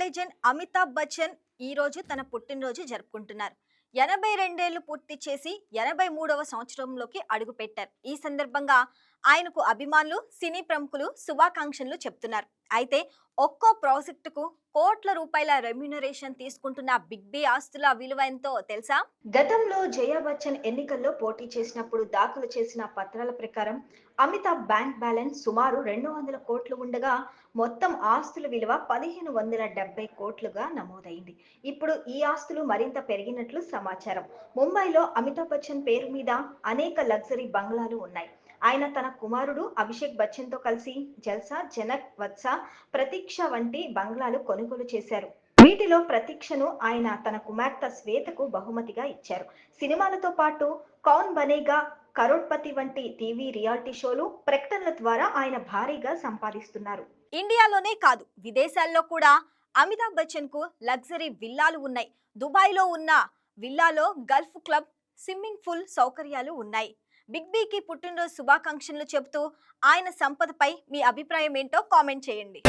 Legend Amitabh Bachchan ఈ రోజు తన పుట్టినరోజు జరుపుకుంటున్నారు. 82 ఏళ్లు పూర్తి చేసి 83వ సంవత్సరంలోకి అడుగుపెట్టారు. ఈ సందర్భంగా ఆయనకు అభిమానులు, సినీ ప్రముఖులు శుభాకాంక్షలు చెప్తున్నారు. అయితే ఒక్కో ప్రాజెక్టుకు కోట్ల రూపాయల రెమ్యూనరేషన్ తీసుకుంటున్న బిగ్ బి ఆస్తుల విలువ ఎంతో తెలుసా? గతంలో జయా బచ్చన్ ఎన్నికల్లో పోటీ చేసినప్పుడు దాఖలు చేసిన పత్రాల ప్రకారం అమితాబ్ బ్యాంక్ బ్యాలెన్స్ సుమారు 200 కోట్లు ఉండగా మొత్తం ఆస్తుల విలువ 1570 కోట్లుగా నమోదైంది. ఇప్పుడు ఈ ఆస్తులు మరింత పెరిగినట్లు సమాచారం. ముంబైలో అమితాబ్ బచ్చన్ పేరు మీద అనేక లగ్జరీ బంగ్లాలు ఉన్నాయి. ఆయన తన కుమారుడు అభిషేక్ బచ్చన్ తో కలిసి జల్సా, జనక్, వత్స, ప్రతీక్ష వంటి బంగ్లాలు కొనుగోలు చేశారు. వీటిలో ప్రతీక్షను ఆయన తన కుమార్తె శ్వేతకు బహుమతిగా ఇచ్చారు. సినిమాలతో పాటు కౌన్ బనేగా, కరోడ్పతి వంటి టీవీ రియాలిటీ షోలు, ప్రకటనల ద్వారా ఆయన భారీగా సంపాదిస్తున్నారు. ఇండియాలోనే కాదు, విదేశాల్లో కూడా అమితాబ్ బచ్చన్ కు లగ్జరీ విల్లాలు ఉన్నాయి. దుబాయ్లో ఉన్న విల్లాలో గల్ఫ్ క్లబ్, స్విమ్మింగ్ పూల్ సౌకర్యాలు ఉన్నాయి. బిగ్ బీకి పుట్టినరోజు శుభాకాంక్షలు చెబుతూ ఆయన సంపదపై మీ అభిప్రాయం ఏంటో కామెంట్ చేయండి.